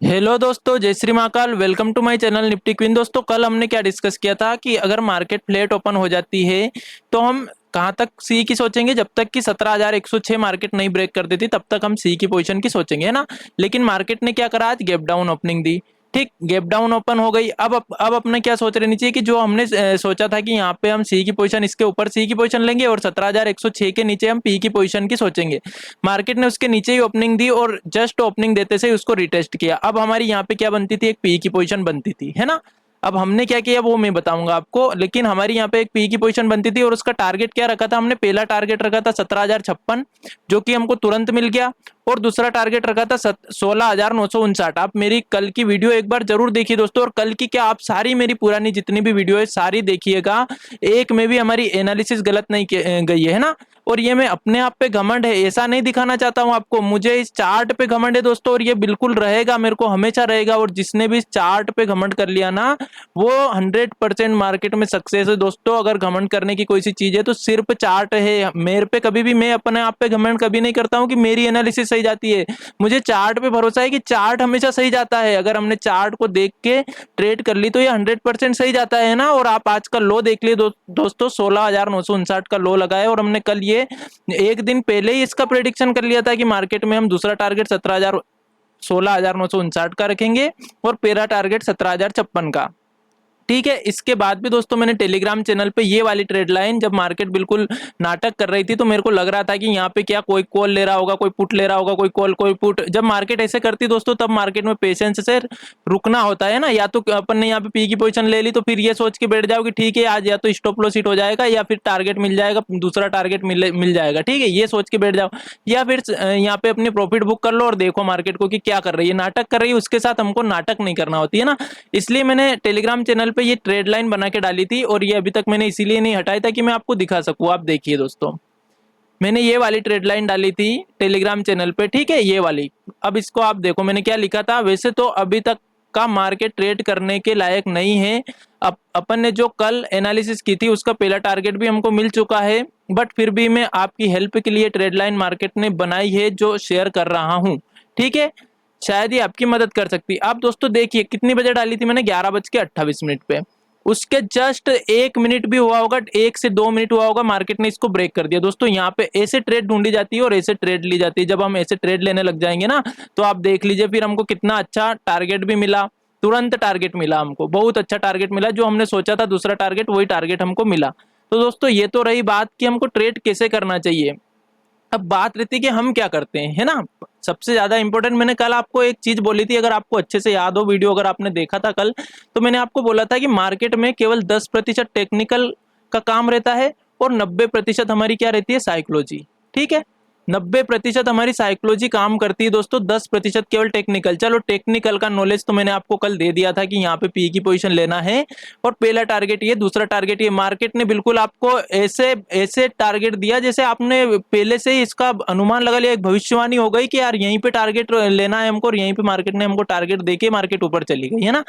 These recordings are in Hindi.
हेलो दोस्तों, जय Shri Mahakal. Welcome to my channel Nifty Queen. दोस्तों, कल हमने क्या डिस्कस किया था कि अगर मार्केट फ्लैट ओपन हो जाती है तो हम कहां तक सी की सोचेंगे। जब तक कि 17,106 मार्केट नहीं ब्रेक कर देती तब तक हम सी की पोजीशन की सोचेंगे, है ना। लेकिन मार्केट ने क्या करा, आज गैप डाउन ओपनिंग दी। ठीक, गैप डाउन ओपन हो गई। अब अपने क्या सोच रहनी चाहिए कि जो हमने सोचा था कि यहाँ पे हम सी की पोजीशन, इसके ऊपर सी की पोजीशन लेंगे और 17,106 के नीचे हम पी की पोजीशन की सोचेंगे। मार्केट ने उसके नीचे ही ओपनिंग दी और जस्ट ओपनिंग देते से उसको रिटेस्ट किया। अब हमारी यहाँ पे क्या बनती थी, एक पी की पोजीशन बनती थी, है ना। अब हमने क्या किया वो मैं बताऊंगा आपको, लेकिन हमारी यहाँ पे एक पी की पोजीशन बनती थी और उसका टारगेट क्या रखा था हमने। पहला टारगेट रखा था 17,056, जो कि हमको तुरंत मिल गया। और दूसरा टारगेट रखा था 16,959। आप मेरी कल की वीडियो एक बार जरूर देखिए दोस्तों, और कल की क्या, आप सारी मेरी पुरानी जितनी भी वीडियो है सारी देखिएगा। एक में भी हमारी एनालिसिस गलत नहीं गई है ना। और ये मैं अपने आप पे घमंड है ऐसा नहीं दिखाना चाहता हूं आपको, मुझे इस चार्ट पे घमंड है दोस्तों, और ये बिल्कुल रहेगा, मेरे को हमेशा रहेगा। और जिसने भी इस चार्ट पे घमंड कर लिया ना, वो 100% मार्केट में सक्सेस है दोस्तों। अगर घमंड करने की कोई सी चीज है तो सिर्फ चार्ट है। मेरे पे कभी भी, मैं अपने आप पे घमंड कभी नहीं करता हूं कि मेरी एनालिसिस सही जाती है। मुझे चार्ट पे भरोसा है कि चार्ट हमेशा सही जाता है। अगर हमने चार्ट को देख के ट्रेड कर ली तो ये 100% सही जाता है ना। और आप आज का लो देख लिए दोस्तों, 16,959 का लो लगा है। और हमने कल ये एक दिन पहले ही इसका प्रेडिक्शन कर लिया था कि मार्केट में हम दूसरा टारगेट 16,959 का रखेंगे और पहला टारगेट 17,056 का। ठीक है, इसके बाद भी दोस्तों मैंने टेलीग्राम चैनल पे ये वाली ट्रेड लाइन, जब मार्केट बिल्कुल नाटक कर रही थी तो मेरे को लग रहा था कि यहाँ पे क्या कोई कॉल ले रहा होगा, कोई पुट ले रहा होगा, कोई कॉल कोई पुट। जब मार्केट ऐसे करती दोस्तों तब मार्केट में पेशेंस से रुकना होता है ना। या तो अपन ने यहाँ पे पी की पोजीशन ले ली तो फिर ये सोच के बैठ जाओ कि ठीक है आज या तो स्टॉप लॉस हिट हो जाएगा या फिर टारगेट मिल जाएगा, दूसरा टारगेट मिल जाएगा। ठीक है, ये सोच के बैठ जाओ। या फिर यहाँ पे अपनी प्रॉफिट बुक कर लो और देखो मार्केट को कि क्या कर रही है, नाटक कर रही है। उसके साथ हमको नाटक नहीं करना होती है ना। इसलिए मैंने टेलीग्राम चैनल पे ये ट्रेड लाइन बना के डाली थी, और ये अभी तक मैंने इसीलिए नहीं हटाई था कि मैं आपको दिखा सकूं। आप देखिए दोस्तों, मैंने ये वाली ट्रेड लाइन डाली थी टेलीग्राम चैनल पे, ठीक है, ये वाली। अब इसको आप देखो मैंने क्या लिखा था। वैसे तो अभी तक का मार्केट ट्रेड करने के लायक नहीं है। अब अपन ने जो कल एनालिसिस की थी उसका पहला टारगेट भी हमको मिल चुका है, बट फिर भी मैं आपकी हेल्प के लिए ट्रेड लाइन मार्केट ने बनाई है जो शेयर कर रहा हूं। ठीक है, शायद ये आपकी मदद कर सकती। आप दोस्तों देखिए कितनी बजे डाली थी मैंने, 11:28 पे। उसके जस्ट 1 मिनट भी हुआ होगा, 1 से 2 मिनट हुआ होगा, मार्केट ने इसको ब्रेक कर दिया दोस्तों। यहाँ पे ऐसे ट्रेड ढूंढी जाती है और ऐसे ट्रेड ली जाती है। जब हम ऐसे ट्रेड लेने लग जाएंगे ना तो आप देख लीजिए फिर हमको कितना अच्छा टारगेट भी मिला। तुरंत टारगेट मिला हमको, बहुत अच्छा टारगेट मिला। जो हमने सोचा था दूसरा टारगेट, वही टारगेट हमको मिला। तो दोस्तों ये तो रही बात कि हमको ट्रेड कैसे करना चाहिए। अब बात रहती है कि हम क्या करते हैं, है ना। सबसे ज्यादा इंपॉर्टेंट, मैंने कल आपको एक चीज बोली थी, अगर आपको अच्छे से याद हो, वीडियो अगर आपने देखा था कल, तो मैंने आपको बोला था कि मार्केट में केवल 10% टेक्निकल का काम रहता है और 90% हमारी क्या रहती है, साइकोलॉजी। ठीक है, 90% हमारी साइकोलॉजी काम करती है दोस्तों, 10% केवल टेक्निकल। चलो टेक्निकल का नॉलेज तो मैंने आपको कल दे दिया था कि यहाँ पे पी की पोजीशन लेना है और पहला टारगेट ये, दूसरा टारगेट ये। मार्केट ने बिल्कुल आपको ऐसे ऐसे टारगेट दिया जैसे आपने पहले से ही इसका अनुमान लगा लिया, एक भविष्यवाणी हो गई कि यार यहीं पे टारगेट लेना है हमको, और यहीं पे मार्केट ने हमको टारगेट देके मार्केट ऊपर चली गई, है ना।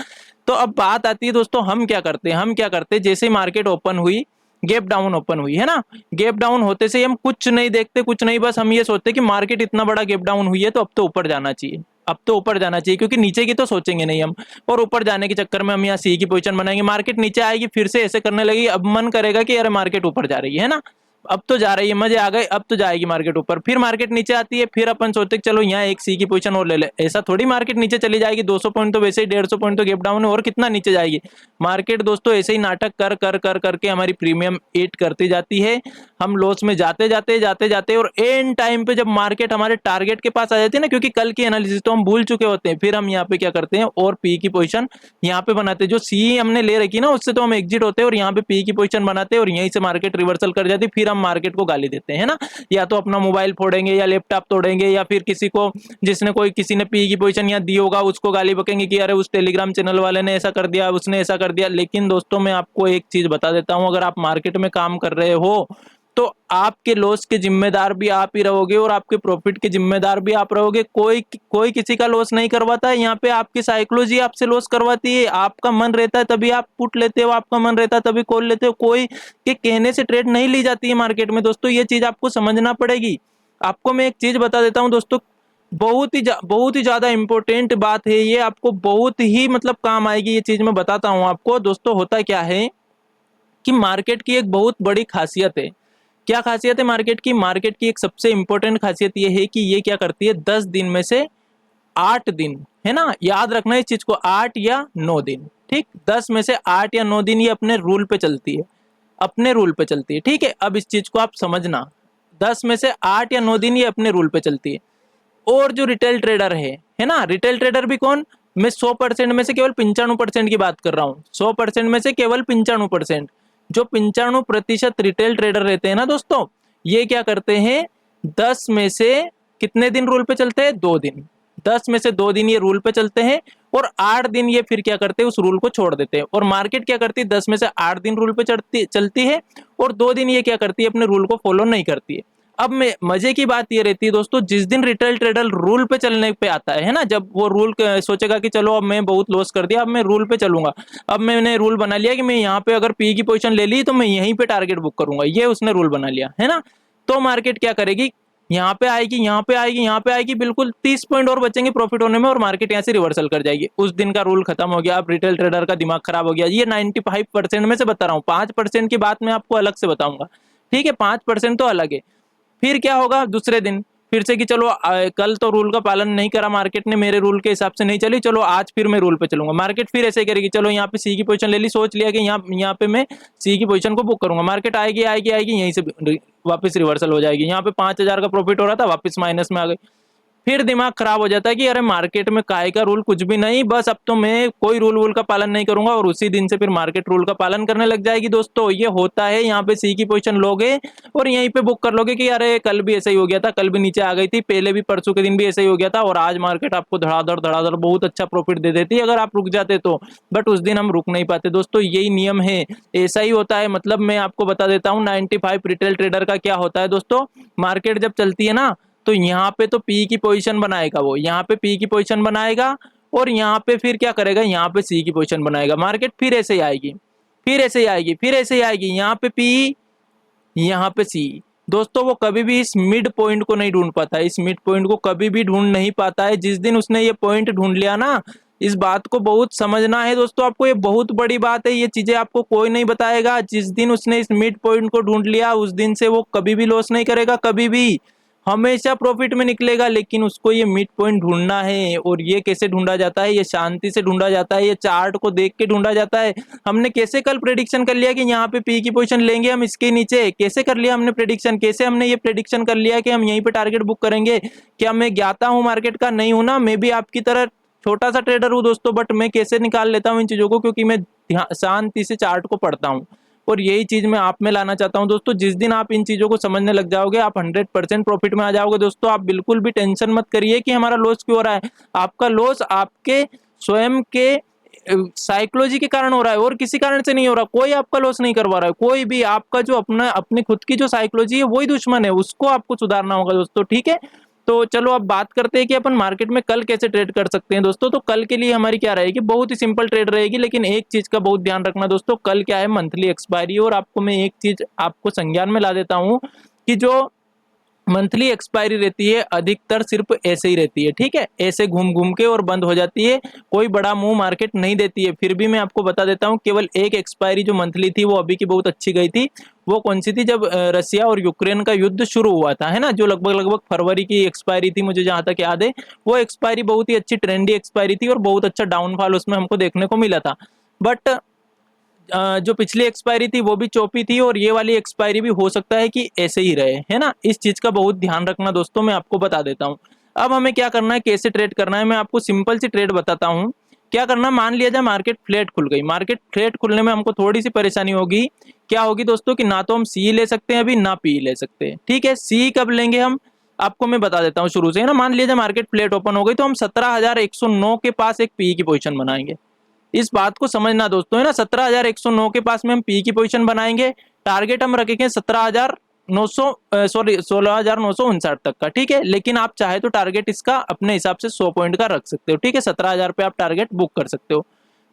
तो अब बात आती है दोस्तों, हम क्या करते हैं जैसे मार्केट ओपन हुई, गैप डाउन ओपन हुई, है ना। गैप डाउन होते से हम कुछ नहीं देखते, कुछ नहीं, बस हम ये सोचते कि मार्केट इतना बड़ा गैप डाउन हुई है तो अब तो ऊपर जाना चाहिए, अब तो ऊपर जाना चाहिए, क्योंकि नीचे की तो सोचेंगे नहीं हम। और ऊपर जाने के चक्कर में हम यहाँ सी की पोजीशन बनाएंगे, मार्केट नीचे आएगी फिर से ऐसे करने लगेगी, अब मन करेगा कि यार मार्केट ऊपर जा रही है ना, अब तो जा रही है, मजे आ गए, अब तो जाएगी मार्केट ऊपर। फिर मार्केट नीचे आती है, फिर अपन सोचते चलो यहाँ एक सी की पोजीशन और ले ले। ऐसा थोड़ी मार्केट नीचे चली जाएगी, 200 पॉइंट तो वैसे ही, 150 पॉइंट तो गैप डाउन है, और कितना नीचे जाएगी मार्केट दोस्तों। ऐसे ही नाटक कर कर कर करके हमारी प्रीमियम ईट करती जाती है, हम लॉस में जाते जाते जाते जाते, और एंड टाइम पे जब मार्केट हमारे टारगेट के पास आ जाती है ना, क्योंकि कल की एनालिसिस तो हम भूल चुके होते हैं, फिर हम यहाँ पे क्या करते हैं और पी की पोजीशन यहाँ पे बनाते हैं। जो सी हमने ले रखी ना उससे तो हम एग्जिट होते हैं और यहाँ पे पी की पोजीशन बनाते हैं, और यहीं से मार्केट रिवर्सल कर जाती है, फिर हम मार्केट को गाली देते हैं ना। या तो अपना मोबाइल फोड़ेंगे या लैपटॉप तोड़ेंगे, या फिर किसी को, जिसने कोई किसी ने पी की पोजीशन यहाँ दी होगा उसको गाली बकेंगे कि अरे उस टेलीग्राम चैनल वाले ने ऐसा कर दिया, उसने ऐसा कर दिया। लेकिन दोस्तों मैं आपको एक चीज बता देता हूं, अगर आप मार्केट में काम कर रहे हो तो आपके लॉस के जिम्मेदार भी आप ही रहोगे और आपके प्रॉफिट के जिम्मेदार भी आप रहोगे। कोई कोई किसी का लॉस नहीं करवाता है यहाँ पे, आपकी साइकोलॉजी आपसे लॉस करवाती है। आपका मन रहता है तभी आप पुट लेते हो, आपका मन रहता है तभी कॉल लेते हो, कोई के कहने से ट्रेड नहीं ली जाती है मार्केट में दोस्तों, ये चीज आपको समझना पड़ेगी। आपको मैं एक चीज बता देता हूं दोस्तों, बहुत ही ज़्यादा इम्पोर्टेंट बात है ये, आपको बहुत ही मतलब काम आएगी ये चीज़, मैं बताता हूँ आपको दोस्तों। होता क्या है कि मार्केट की एक बहुत बड़ी खासियत है। क्या खासियत है मार्केट की? मार्केट की एक सबसे इंपॉर्टेंट खासियत ये है कि ये क्या करती है, 10 दिन में से 8 दिन, है ना, याद रखना इस चीज को, 8 या 9 दिन, ठीक, 10 में से 8 या 9 दिन ये अपने रूल पे चलती है, अपने रूल पे चलती है, ठीक है। अब इस चीज को आप समझना, 10 में से 8 या 9 दिन ये अपने रूल पे चलती है। और जो रिटेल ट्रेडर है ना, रिटेल ट्रेडर भी कौन, मैं 100% में से केवल 95% की बात कर रहा हूँ, 100% में से केवल 95%। जो 95% रिटेल ट्रेडर रहते हैं ना दोस्तों, ये क्या करते हैं, 10 में से कितने दिन रूल पे चलते हैं, 2 दिन, 10 में से 2 दिन ये रूल पे चलते हैं, और 8 दिन ये फिर क्या करते हैं, उस रूल को छोड़ देते हैं। और मार्केट क्या करती है, 10 में से 8 दिन रूल पे चलती है, और 2 दिन ये क्या करती है, अपने रूल को फॉलो नहीं करती है। अब मैं मजे की बात ये रहती है दोस्तों, जिस दिन रिटेल ट्रेडर रूल पे चलने पे आता है ना, जब वो रूल सोचेगा कि चलो अब मैं बहुत लॉस कर दिया, अब मैं रूल पे चलूंगा, अब मैंने रूल बना लिया कि मैं यहाँ पे अगर पी की पोजीशन ले ली तो मैं यहीं पे टारगेट बुक करूंगा, ये उसने रूल बना लिया है ना। तो मार्केट क्या करेगी, यहाँ पे आएगी, यहाँ पे आएगी, यहाँ पे आएगी, बिल्कुल 30 पॉइंट और बचेंगे प्रॉफिट होने में, और मार्केट यहाँ से रिवर्सल कर जाएगी। उस दिन का रूल खत्म हो गया, अब रिटेल ट्रेडर का दिमाग खराब हो गया। ये 95% में से बता रहा हूँ, 5% की बात मैं आपको अलग से बताऊंगा, ठीक है, 5% तो अलग है। फिर क्या होगा दूसरे दिन, फिर से कि चलो कल तो रूल का पालन नहीं करा मार्केट ने, मेरे रूल के हिसाब से नहीं चली, चलो आज फिर मैं रूल पे चलूंगा। मार्केट फिर ऐसे करेगी, चलो यहाँ पे सी की पोजीशन ले ली, सोच लिया कि यहाँ पे मैं सी की पोजीशन को बुक करूंगा। मार्केट आएगी आएगी आएगी, यहीं से वापस रिवर्सल हो जाएगी। यहाँ पे 5,000 का प्रॉफिट हो रहा था, वापस माइनस में आ गई। फिर दिमाग खराब हो जाता है कि अरे मार्केट में काय का रूल, कुछ भी नहीं, बस अब तो मैं कोई रूल वूल का पालन नहीं करूंगा, और उसी दिन से फिर मार्केट रूल का पालन करने लग जाएगी। दोस्तों ये होता है, यहाँ पे सी की पोजीशन लोगे और यहीं पे बुक कर लोगे कि अरे कल भी ऐसा ही हो गया था, कल भी नीचे आ गई थी, पहले भी परसों के दिन भी ऐसा ही हो गया था, और आज मार्केट आपको धड़ाधड़ बहुत अच्छा प्रॉफिट दे देती अगर आप रुक जाते तो। बट उस दिन हम रुक नहीं पाते दोस्तों, यही नियम है, ऐसा ही होता है। मतलब मैं आपको बता देता हूँ 95 रिटेल ट्रेडर का क्या होता है दोस्तों, मार्केट जब चलती है ना, तो यहाँ पे तो पी की पोजीशन बनाएगा, वो यहाँ पे पी की पोजीशन बनाएगा, और यहाँ पे फिर क्या करेगा, यहाँ पे सी की पोजीशन बनाएगा। मार्केट फिर ऐसे ही आएगी, फिर ऐसे ही आएगी, फिर ऐसे ही आएगी, यहाँ पे पी, यहाँ पे सी। दोस्तों वो कभी भी इस मिड पॉइंट को नहीं ढूंढ पाता, इस मिड पॉइंट को कभी भी ढूंढ नहीं पाता है। जिस दिन उसने ये पॉइंट ढूंढ लिया ना, इस बात को बहुत समझना है दोस्तों आपको, ये बहुत बड़ी बात है, ये चीजें आपको कोई नहीं बताएगा। जिस दिन उसने इस मिड पॉइंट को ढूंढ लिया, उस दिन से वो कभी भी लॉस नहीं करेगा, कभी भी हमेशा प्रॉफिट में निकलेगा। लेकिन उसको ये मिड पॉइंट ढूंढना है, और ये कैसे ढूंढा जाता है, ये शांति से ढूंढा जाता है, ये चार्ट को देख के ढूंढा जाता है। हमने कैसे कल प्रेडिक्शन कर लिया कि यहाँ पे पी की पोजीशन लेंगे हम इसके नीचे, कैसे कर लिया हमने प्रेडिक्शन, कैसे हमने ये प्रेडिक्शन कर लिया कि हम यहीं पे टारगेट बुक करेंगे। क्या मैं ज्ञाता हूँ मार्केट का? नहीं हूं ना, मैं भी आपकी तरह छोटा सा ट्रेडर हूँ दोस्तों, बट मैं कैसे निकाल लेता हूँ इन चीजों को, क्योंकि मैं शांति से चार्ट को पढ़ता हूँ। और यही चीज मैं आप में लाना चाहता हूं दोस्तों। जिस दिन आप इन चीजों को समझने लग जाओगे, आप 100% प्रॉफिट में आ जाओगे दोस्तों। आप बिल्कुल भी टेंशन मत करिए कि हमारा लॉस क्यों हो रहा है। आपका लॉस आपके स्वयं के साइकोलॉजी के कारण हो रहा है, और किसी कारण से नहीं हो रहा। कोई आपका लॉस नहीं करवा रहा है, कोई भी। आपका जो अपनी खुद की जो साइकोलॉजी है वही दुश्मन है, उसको आपको सुधारना होगा दोस्तों, ठीक है। तो चलो अब बात करते हैं कि अपन मार्केट में कल कैसे ट्रेड कर सकते हैं दोस्तों। तो कल के लिए हमारी क्या रहेगी, बहुत ही सिंपल ट्रेड रहेगी, लेकिन एक चीज का बहुत ध्यान रखना दोस्तों, कल क्या है, मंथली एक्सपायरी। और आपको मैं एक चीज आपको संज्ञान में ला देता हूँ कि जो मंथली एक्सपायरी रहती है अधिकतर सिर्फ ऐसे ही रहती है, ठीक है, ऐसे घूम घूम के और बंद हो जाती है, कोई बड़ा मूव मार्केट नहीं देती है। फिर भी मैं आपको बता देता हूँ, केवल एक एक्सपायरी जो मंथली थी वो अभी की बहुत अच्छी गई थी। वो कौन सी थी, जब रसिया और यूक्रेन का युद्ध शुरू हुआ था, है ना, जो लगभग फरवरी की एक्सपायरी थी, मुझे जहां तक याद है। वो एक्सपायरी बहुत ही अच्छी ट्रेंडी एक्सपायरी थी, और बहुत अच्छा डाउनफॉल उसमें हमको देखने को मिला था। बट जो पिछली एक्सपायरी थी वो भी चौपी थी, और ये वाली एक्सपायरी भी हो सकता है कि ऐसे ही रहे, है ना। इस चीज का बहुत ध्यान रखना दोस्तों, मैं आपको बता देता हूँ। अब हमें क्या करना है, कैसे ट्रेड करना है, मैं आपको सिंपल सी ट्रेड बताता हूँ। क्या करना, मान लिया जाए मार्केट फ्लैट खुल गई। मार्केट फ्लैट खुलने में हमको थोड़ी सी परेशानी होगी। क्या होगी दोस्तों, कि ना तो हम सी ले सकते हैं अभी, ना पी ले सकते हैं, ठीक है। सी कब लेंगे हम, आपको मैं बता देता हूँ शुरू से, है ना। मान लीजिए मार्केट फ्लैट ओपन हो गई, तो हम 17,109 के पास एक पी की पोजीशन बनाएंगे। इस बात को समझना दोस्तों, है ना। 17,109 के पास में हम पी की पोजीशन बनाएंगे। टारगेट हम रखेंगे 17,900 सॉरी 16,959 तक का, ठीक है। लेकिन आप चाहे तो टारगेट इसका अपने हिसाब से 100 पॉइंट का रख सकते हो, ठीक है। 17,000 पे आप टारगेट बुक कर सकते हो।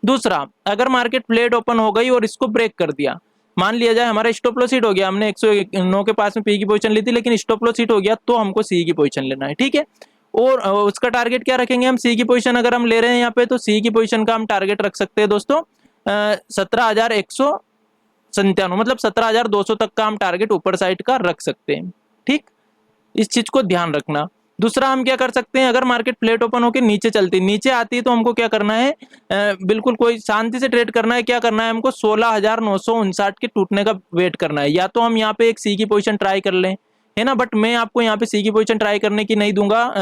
दूसरा, अगर मार्केट फ्लैट ओपन हो गई और इसको ब्रेक कर दिया, मान लिया जाए हमारा स्टॉप लॉस हिट हो गया, हमने 109 के पास में पी की पोजीशन ली थी, लेकिन स्टॉप लॉस हिट हो गया, तो हमको सी की पोजीशन लेना है, ठीक है। और उसका टारगेट क्या रखेंगे हम, सी की पोजीशन अगर हम ले रहे हैं यहाँ पे, तो सी की पोजीशन का हम टारगेट रख सकते हैं दोस्तों 17,197, मतलब 17,200 तक का हम टारगेट ऊपर साइड का रख सकते हैं। ठीक, इस चीज को ध्यान रखना। दूसरा हम क्या कर सकते हैं, अगर मार्केट फ्लैट ओपन होकर नीचे चलती, नीचे आती है, तो हमको क्या करना है, बिल्कुल कोई शांति से ट्रेड करना है। क्या करना है हमको, 16,959 के टूटने का वेट करना है। या तो हम यहाँ पे एक सी की पोजीशन ट्राई कर लें, है ना, बट मैं आपको यहाँ पे सी की पोजीशन ट्राई करने की नहीं दूंगा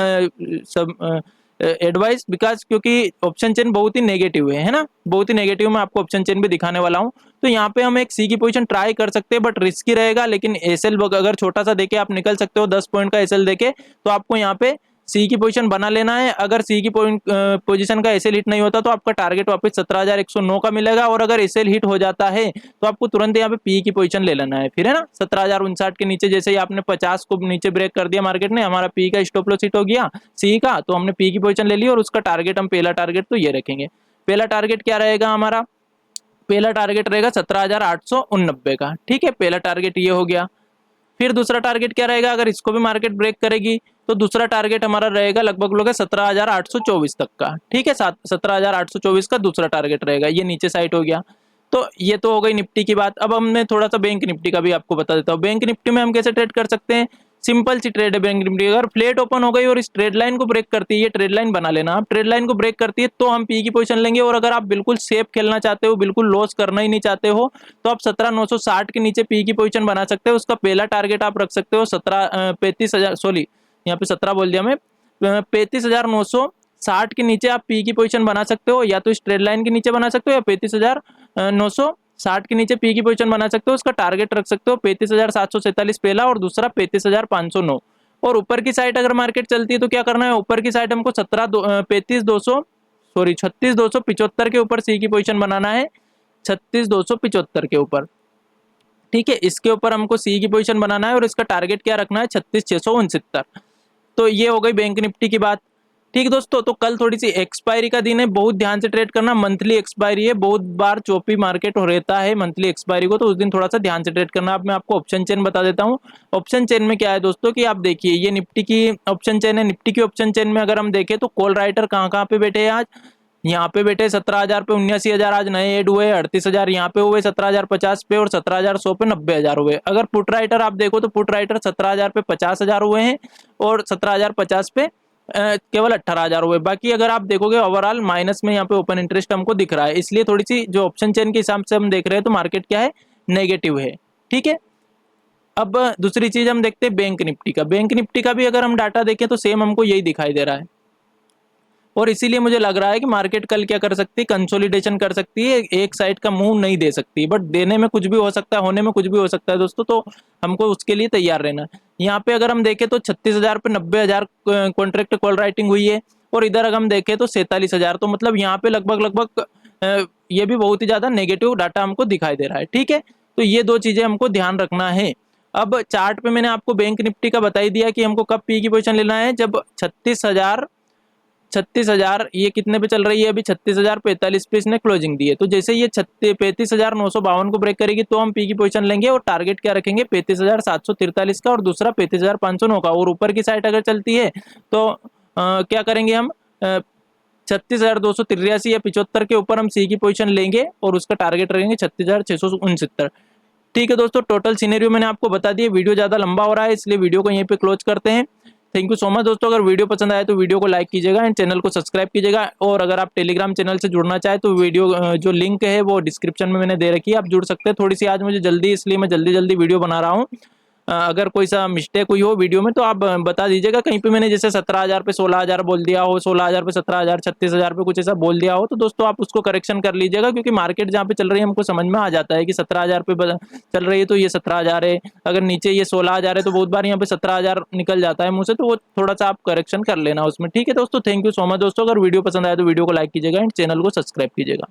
सब एडवाइस, बिकॉज क्योंकि ऑप्शन चेन बहुत ही नेगेटिव है ना, बहुत ही नेगेटिव। मैं आपको ऑप्शन चेन भी दिखाने वाला हूँ। तो यहाँ पे हम एक सी की पोजीशन ट्राई कर सकते हैं, बट रिस्की रहेगा। लेकिन एसएल अगर छोटा सा देके आप निकल सकते हो, 10 पॉइंट का एसएल देके, तो आपको यहाँ पे सी की पोजीशन बना लेना है। अगर सी की पोजीशन का एसएल हिट नहीं होता, तो आपका टारगेट वापस 17,109 का मिलेगा। और अगर एसएल हिट हो जाता है, तो आपको तुरंत यहाँ पे पी की पोजीशन ले लेना है फिर, है ना। 17,059 के नीचे जैसे ही आपने 50 को नीचे ब्रेक कर दिया मार्केट ने, हमारा पी का स्टॉप लॉस हिट हो गया सी का, तो हमने पी की पोजीशन ले ली। और उसका टारगेट हम पहला टारगेट तो ये रखेंगे। पहला टारगेट क्या रहेगा हमारा, पहला टारगेट रहेगा 17,889 का। ठीक है, पहला टारगेट ये हो गया। फिर दूसरा टारगेट क्या रहेगा, अगर इसको भी मार्केट ब्रेक करेगी, तो दूसरा टारगेट हमारा रहेगा लगभग 17,824 तक का। ठीक है, 17,824 का दूसरा टारगेट रहेगा। ये नीचे साइड हो गया। तो ये तो हो गई निफ्टी की बात। अब हमने थोड़ा सा बैंक निफ्टी का भी आपको बता देता हूँ। बैंक निफ्टी में हम कैसे ट्रेड कर सकते हैं, सिंपल सी ट्रेड है बैंक निफ्टी। अगर फ्लैट ओपन हो गई और इस ट्रेड लाइन को ब्रेक करती है, ये ट्रेड लाइन बना लेना आप, ट्रेड लाइन को ब्रेक करती है तो हम पी की पोजीशन लेंगे। और अगर आप बिल्कुल सेफ खेलना चाहते हो, बिल्कुल लॉस करना ही नहीं चाहते हो, तो आप 17,960 के नीचे पी की पोजीशन बना सकते हो। उसका पहला टारगेट आप रख सकते हो 35,000, सॉरी यहाँ पे 17 बोल दिया मैं, 35,960 के नीचे आप पी की पोजीशन बना सकते हो। या तो इस ट्रेड लाइन के नीचे बना सकते हो, या 35,960 के नीचे पी की पोजीशन बना सकते हो। उसका टारगेट रख सकते हो 35,747 पहला, और दूसरा 35,509। और ऊपर की साइड अगर मार्केट चलती है, तो क्या करना है, ऊपर की साइड हमको 36,275 के ऊपर सी की पोजीशन बनाना है, 36,275 के ऊपर। ठीक है, इसके ऊपर हमको सी की पोजीशन बनाना है। और इसका टारगेट क्या रखना है, 36,669। तो ये हो गई बैंक निफ्टी की बात। ठीक है दोस्तों, तो कल थोड़ी सी एक्सपायरी का दिन है, बहुत ध्यान से ट्रेड करना। मंथली एक्सपायरी है, बहुत बार चोपी मार्केट हो रहता है मंथली एक्सपायरी को, तो उस दिन थोड़ा सा ध्यान से ट्रेड करना। अब मैं आपको ऑप्शन चेन बता देता हूँ। ऑप्शन चेन में क्या है दोस्तों, कि आप देखिए ये निफ्टी की ऑप्शन चेन है। निफ्टी की ऑप्शन चेन में अगर हम देखें, तो कॉल राइटर कहाँ कहाँ पे बैठे हैं आज, यहाँ पे बैठे 17,000 पे, 79,000 आज नए ऐड हुए, 38,000 यहाँ पे हुए, 17,050 पे, और 17,100 पे 90,000 हुए। अगर पुट राइटर आप देखो, तो पुट राइटर 17,000 पे 50,000 हुए हैं, और 17,050 पे केवल 18,000 हुए। बाकी अगर आप देखोगे ओवरऑल माइनस में यहाँ पे ओपन इंटरेस्ट हमको दिख रहा है। इसलिए थोड़ी सी जो ऑप्शन चेन के हिसाब से हम देख रहे हैं, तो मार्केट क्या है, नेगेटिव है। ठीक है, अब दूसरी चीज हम देखते हैं बैंक निफ्टी का। बैंक निफ्टी का भी अगर हम डाटा देखें, तो सेम हमको यही दिखाई दे रहा है। और इसीलिए मुझे लग रहा है कि मार्केट कल क्या कर सकती है, कंसोलिडेशन कर सकती है, एक साइड का मूव नहीं दे सकती। बट देने में कुछ भी हो सकता है, होने में कुछ भी हो सकता है दोस्तों, तो हमको उसके लिए तैयार रहना है। यहाँ पे अगर हम देखें, तो 36,000 पे 90,000 कॉन्ट्रैक्ट कॉल राइटिंग हुई है। और इधर अगर हम देखें, तो 47,000। तो मतलब यहाँ पे लगभग ये भी बहुत ही ज्यादा नेगेटिव डाटा हमको दिखाई दे रहा है। ठीक है, तो ये दो चीजें हमको ध्यान रखना है। अब चार्ट पे मैंने आपको बैंक निफ्टी का बता ही दिया कि हमको कब पी की पोजीशन लेना है, जब 36,000 ये कितने पे चल रही है अभी, 36,045 पे इसने क्लोजिंग दी है। तो जैसे ये 35,952 को ब्रेक करेगी, तो हम पी की पोजीशन लेंगे। और टारगेट क्या रखेंगे, 35,743 का, और दूसरा 35,509 का। और ऊपर की साइड अगर चलती है, तो क्या करेंगे हम, 36,283 या 75 के ऊपर हम सी की पोजीशन लेंगे। और उसका टारगेट रखेंगे 36,669। ठीक है दोस्तों, टोटल सिनेरियो मैंने आपको बता दिया। वीडियो ज़्यादा लंबा हो रहा है, इसलिए वीडियो को यहीं पे क्लोज करते हैं। थैंक यू सो मच दोस्तों। अगर वीडियो पसंद आए, तो वीडियो को लाइक कीजिएगा एंड चैनल को सब्सक्राइब कीजिएगा। और अगर आप टेलीग्राम चैनल से जुड़ना चाहे, तो वीडियो जो लिंक है वो डिस्क्रिप्शन में मैंने दे रखी है, आप जुड़ सकते हैं। थोड़ी सी आज मुझे जल्दी, इसलिए मैं जल्दी जल्दी वीडियो बना रहा हूँ। अगर कोई सा मिस्टेक हुई हो वीडियो में, तो आप बता दीजिएगा। कहीं पे मैंने जैसे 17,000 पे 16,000 बोल दिया हो, 16,000 पे 17,000, 36,000 पे कुछ ऐसा बोल दिया हो, तो दोस्तों आप उसको करेक्शन कर लीजिएगा। क्योंकि मार्केट जहाँ पे चल रही है, हमको समझ में आ जाता है कि 17,000 पे चल रही है, तो ये 17,000 है। अगर नीचे ये 16,000 है, तो बहुत बार यहाँ पे 17,000 निकल जाता है मुँह से, तो वो थोड़ा सा आप करेक्शन कर लेना उसमें। ठीक है दोस्तों, थैंक यू सो मच दोस्तों। अगर वीडियो पसंद आए, तो वीडियो को लाइक कीजिएगा एंड चैनल को सब्सक्राइब कीजिएगा।